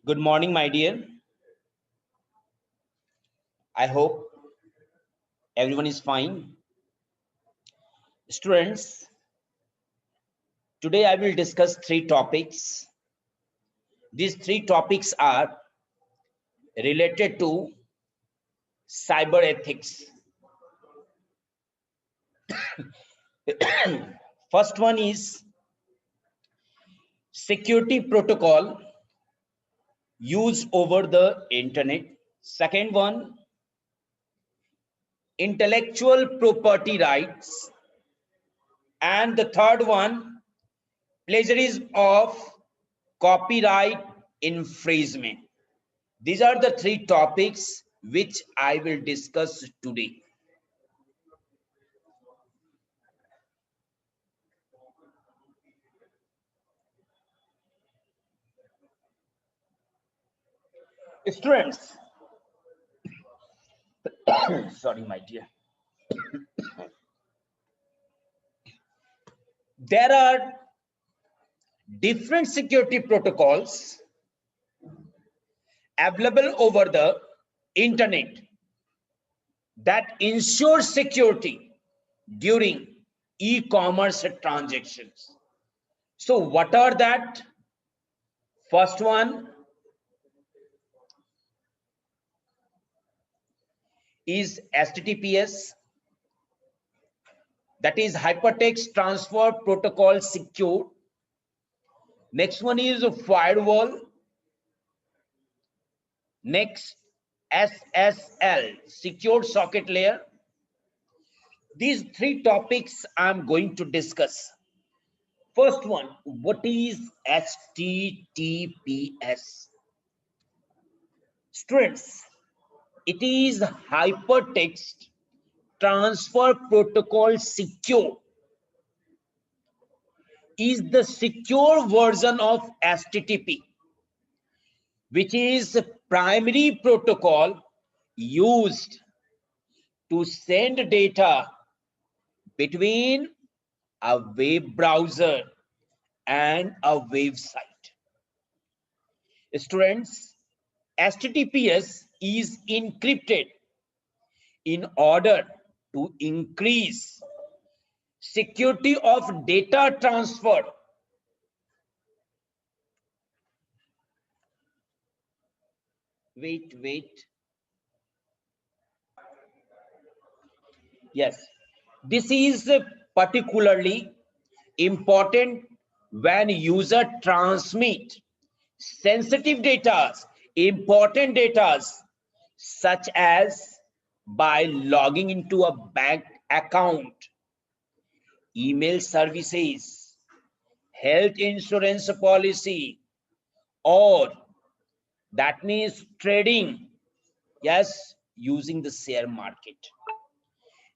Good morning, my dear. I hope everyone is fine. Students, today I will discuss three topics. These three topics are related to cyber ethics. First one is security protocol used over the internet. Second one, intellectual property rights. And the third one, plagiarism of copyright infringement. These are the three topics which I will discuss today. Students, sorry, my dear. There are different security protocols available over the internet that ensure security during e-commerce transactions. So what are that? First one is HTTPS, that is Hypertext Transfer Protocol Secure. Next one is a firewall. Next, SSL, Secure Socket Layer. These three topics I'm going to discuss. First one, what is HTTPS? Students, it is Hypertext Transfer Protocol Secure. Is the secure version of HTTP, which is the primary protocol used to send data between a web browser and a website. Students, HTTPS is encrypted in order to increase security of data transfer. Wait. Yes, this is particularly important when user transmit sensitive data, important data, such as by logging into a bank account, email services, health insurance policy, or that means trading, yes, using the share market.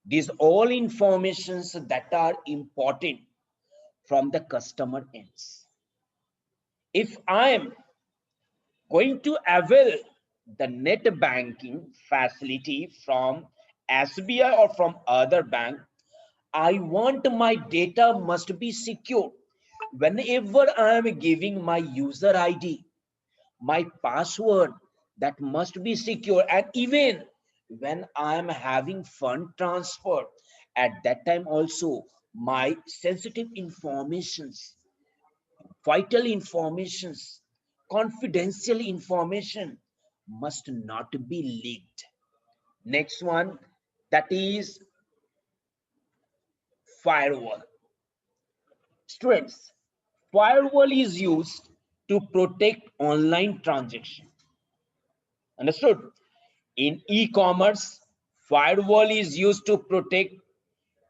These all informations that are important from the customer ends. If I am going to avail the net banking facility from SBI or from other bank, I want my data must be secure. Whenever I am giving my user ID, my password, that must be secure. And even when I am having fund transfer, at that time also my sensitive informations, vital informations, confidential information must not be leaked. Next one, that is firewall. Students, firewall is used to protect online transaction. Understood? In e-commerce, firewall is used to protect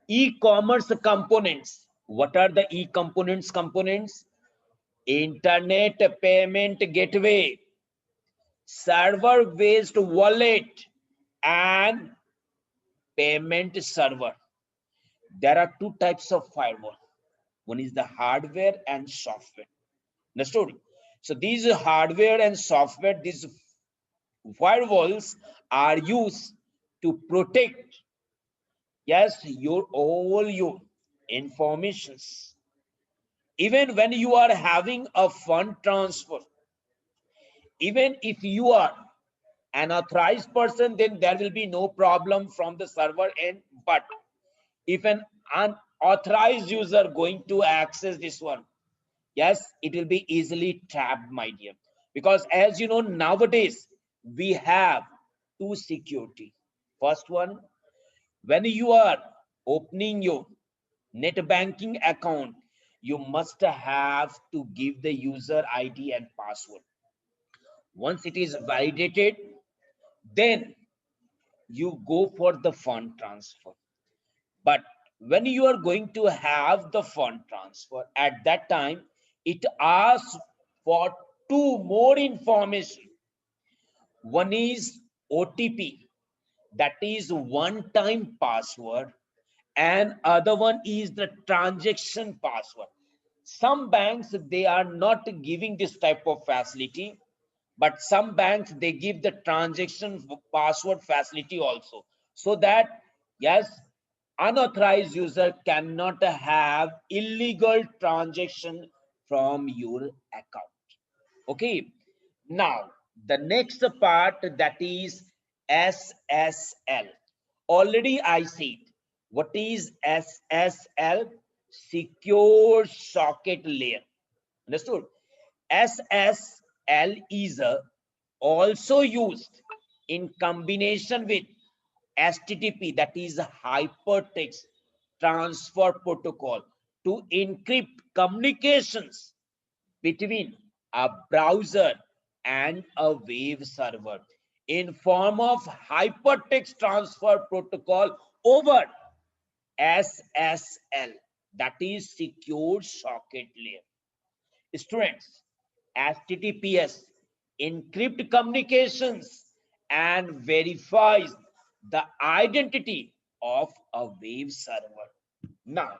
e-commerce components. What are the e-components? Internet payment gateway, server-based wallet, and payment server. There are two types of firewall. One is the hardware and software. Understood? So these hardware and software, these firewalls are used to protect, yes, all your informations. Even when you are having a fund transfer, even if you are an authorized person, then there will be no problem from the server end. But if an unauthorized user going to access this one, yes, it will be easily trapped, my dear. Because as you know, nowadays we have two security. First one, when you are opening your net banking account, you must have to give the user ID and password. Once it is validated, then you go for the fund transfer. But when you are going to have the fund transfer, at that time it asks for two more information. One is OTP, that is one time password, and other one is the transaction password. Some banks, they are not giving this type of facility, but some banks, they give the transaction password facility also, so that yes, unauthorized user cannot have illegal transaction from your account. Okay, now the next part, that is SSL. Already I said what is SSL, secure socket layer. Understood? SSL is also used in combination with HTTP, that is hypertext transfer protocol, to encrypt communications between a browser and a web server in form of hypertext transfer protocol over SSL, that is secure socket layer. Students, HTTPS encrypt communications and verifies the identity of a web server. Now,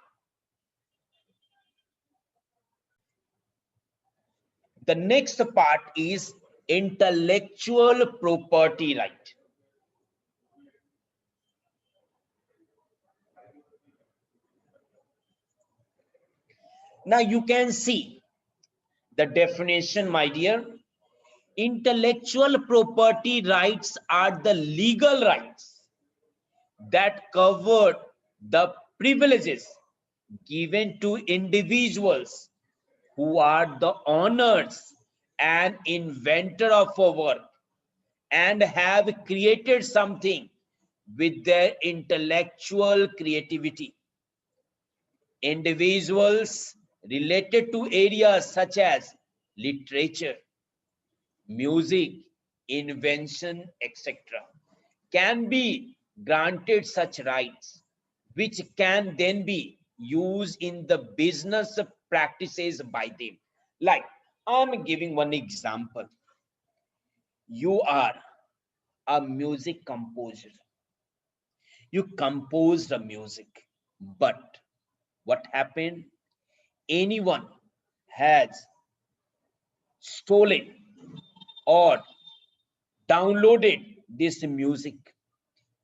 the next part is intellectual property right. Now you can see the definition, my dear. Intellectual property rights are the legal rights that cover the privileges given to individuals who are the owners and inventor of a work and have created something with their intellectual creativity. Individuals related to areas such as literature, music, invention, etc., can be granted such rights, which can then be used in the business practices by them. Like, I'm giving one example. You are a music composer. You composed the music, but what happened? Anyone has stolen or downloaded this music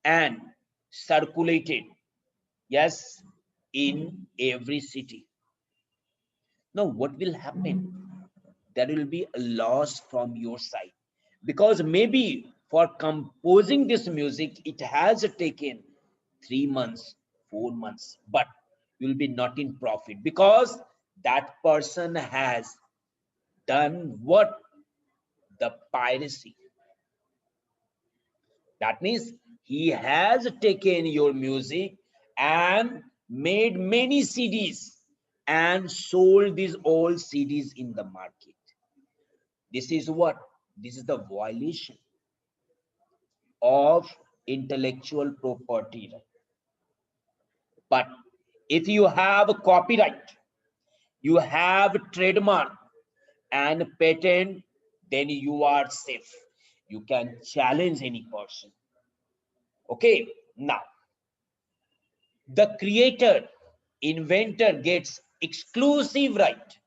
and circulated, yes, in every city. Now what will happen? There will be a loss from your side, because maybe for composing this music it has taken 3 months, 4 months, but you will be not in profit, because that person has done what? The piracy. That means he has taken your music and made many CDs and sold these old CDs in the market. This is what? This is the violation of intellectual property. But if you have a copyright, you have trademark and patent, then you are safe. You can challenge any person. Okay, now the creator, inventor gets exclusive right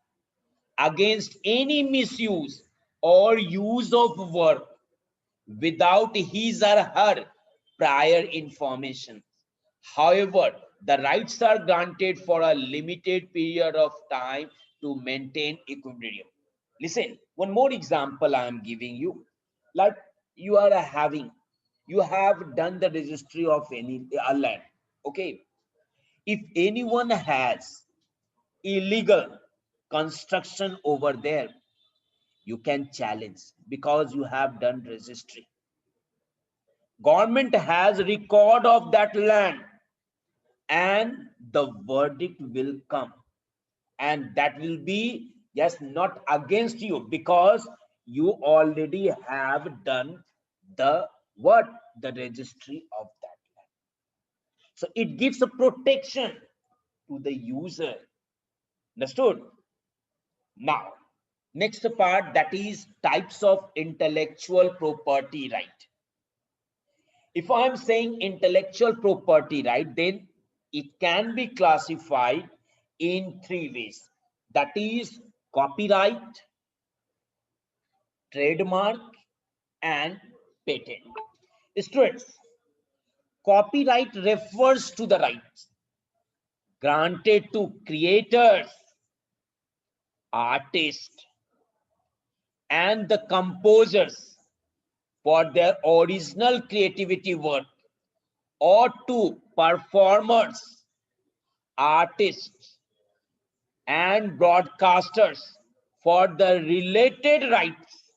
against any misuse or use of work without his or her prior information. However, the rights are granted for a limited period of time to maintain equilibrium. Listen, one more example I am giving you. Like you are you have done the registry of any a land. Okay. If anyone has illegal construction over there, you can challenge because you have done registry. Government has record of that land and the verdict will come, and that will be, yes, not against you because you already have done the what, the registry of that land. So it gives a protection to the user. Understood? Now, next part, that is types of intellectual property right. If I'm saying intellectual property right, then it can be classified in three ways. That is copyright, trademark, and patent. Students, copyright refers to the rights granted to creators, artists, and the composers for their original creativity work, or to performers, artists, and broadcasters for the related rights.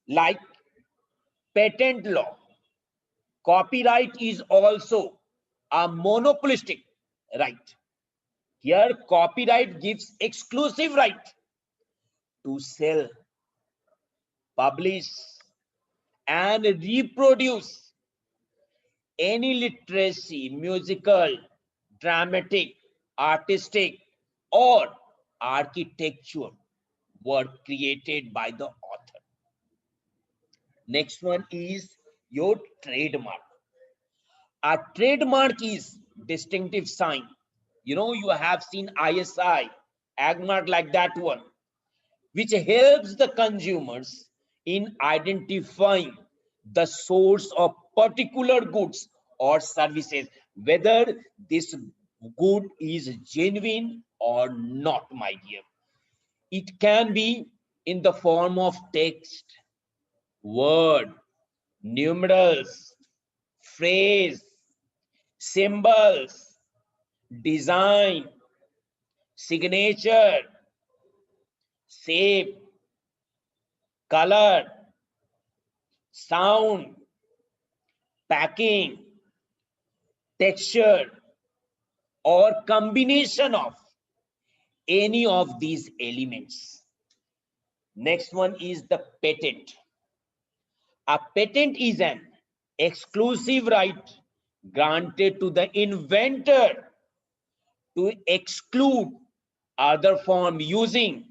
Like patent law, copyright is also a monopolistic right. Here, copyright gives exclusive right to sell, publish, and reproduce any literacy, musical, dramatic, artistic, or architectural work created by the author. Next one is your trademark. A trademark is distinctive sign. You know, you have seen ISI, AgMark, like that one, which helps the consumers in identifying the source of particular goods or services, whether this good is genuine or not, my dear. It can be in the form of text, word, numerals, phrase, symbols, design, signature, shape, color, sound, packing, texture, or combination of any of these elements. Next one is the patent. A patent is an exclusive right granted to the inventor to exclude other from using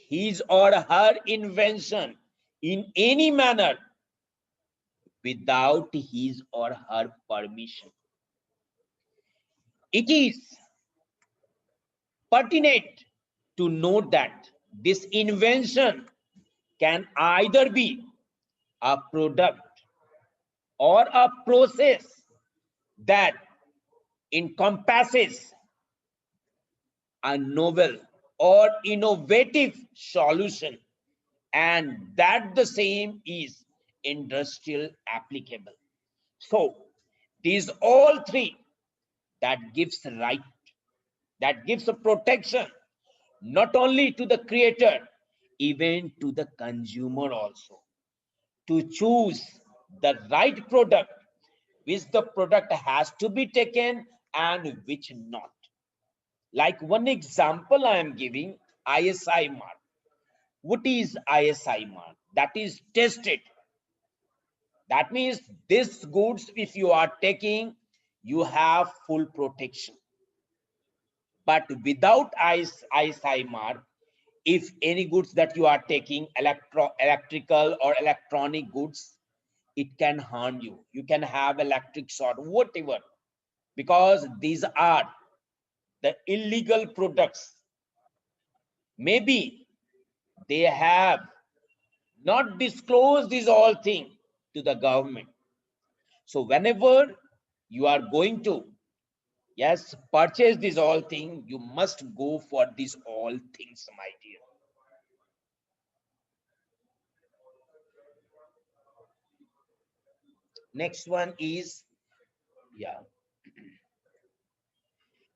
his or her invention in any manner without his or her permission. It is pertinent to note that this invention can either be a product or a process that encompasses a novel or innovative solution, and that the same is industrial applicable. So these all three that gives right, that gives a protection not only to the creator, even to the consumer also, to choose the right product, which the product has to be taken and which not. Like one example I am giving, ISI mark. What is ISI mark? That is tested. That means this goods, if you are taking, you have full protection. But without ISI mark, if any goods that you are taking, electrical or electronic goods, it can harm you. You can have electric short, whatever, because these are the illegal products. Maybe they have not disclosed this all thing to the government. So whenever you are going to, yes, purchase this all thing, you must go for these all things, my dear. Next one is, yeah,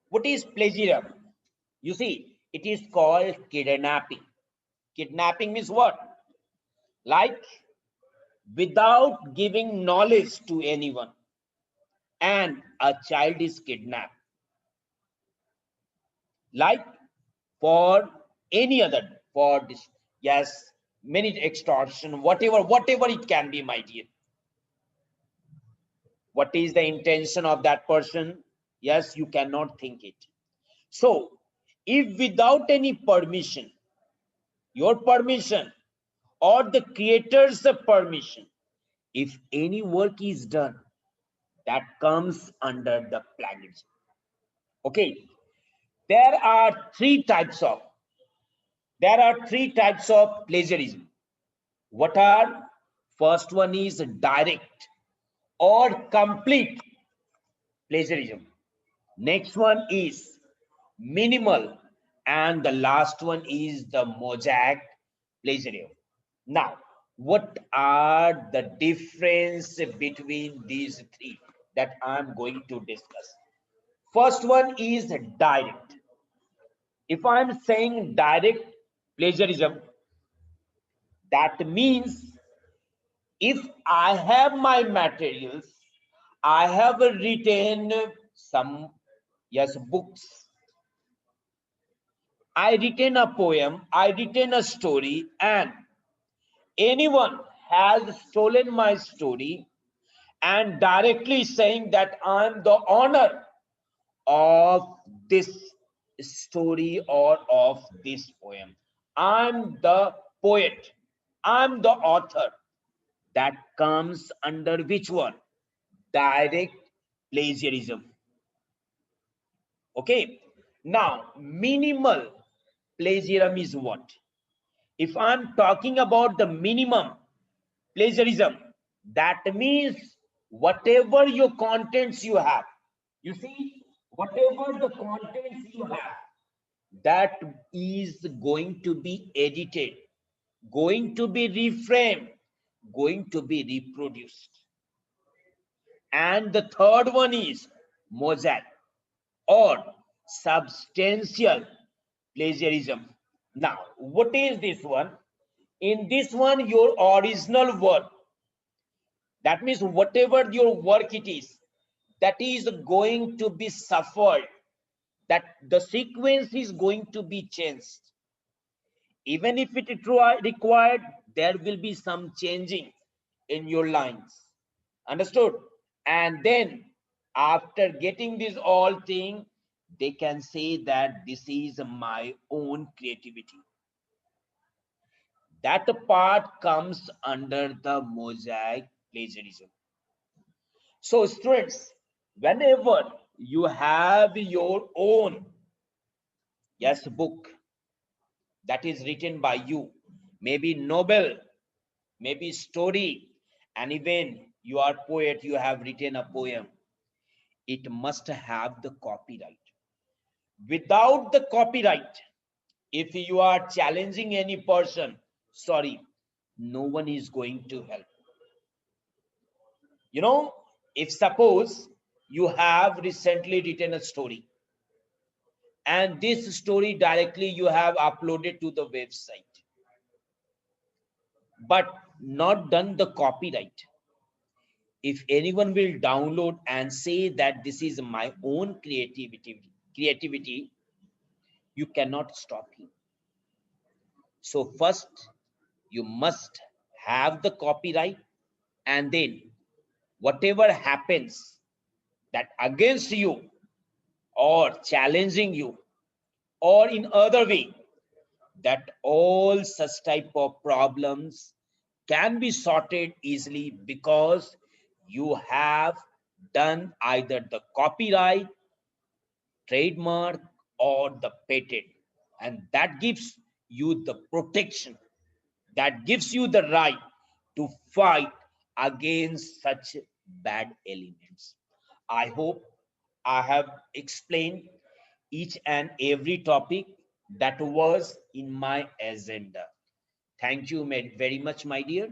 what is plagiarism? You see, it is called kidnapping. Kidnapping means what? Like without giving knowledge to anyone, and a child is kidnapped. Like for any other, for this, yes, many extortion, whatever it can be, my dear. What is the intention of that person? Yes, you cannot think it. So, if without any permission, your permission or the creator's permission, if any work is done, that comes under the plagiarism. Okay, there are three types of plagiarism. What are? First one is direct or complete plagiarism. Next one is minimal, and the last one is the mosaic plagiarism. Now, what are the difference between these three that I'm going to discuss? First one is direct. If I'm saying direct plagiarism, that means if I have my materials, I have written some, yes, books, I written a poem, I written a story, and anyone has stolen my story and directly saying that I'm the owner of this story or of this poem. I'm the poet. I'm the author. That comes under which one? Direct plagiarism. Okay. Now, minimal plagiarism is what? If I'm talking about the minimum plagiarism, that means whatever your contents you have, you see, whatever the contents you have, that is going to be edited, going to be reframed, going to be reproduced. And the third one is mosaic or substantial plagiarism. Now, what is this one? In this one, your original work, that means whatever your work it is, that is going to be suffered, that the sequence is going to be changed. Even if it required, there will be some changing in your lines. Understood? And then after getting this all thing, they can say that this is my own creativity. That part comes under the mosaic plagiarism. So students, whenever you have your own, yes, book that is written by you, maybe novel, maybe story, and even you are poet, you have written a poem, it must have the copyright. Without the copyright, if you are challenging any person, sorry, no one is going to help. You know, if suppose you have recently written a story, and this story directly you have uploaded to the website, but not done the copyright, if anyone will download and say that this is my own creativity, you cannot stop him. So first you must have the copyright, and then whatever happens that against you or challenging you or in other way, that all such type of problems can be sorted easily because you have done either the copyright, trademark, or the patent, and that gives you the protection, that gives you the right to fight against such bad elements. I hope I have explained each and every topic that was in my agenda. Thank you very much, my dear.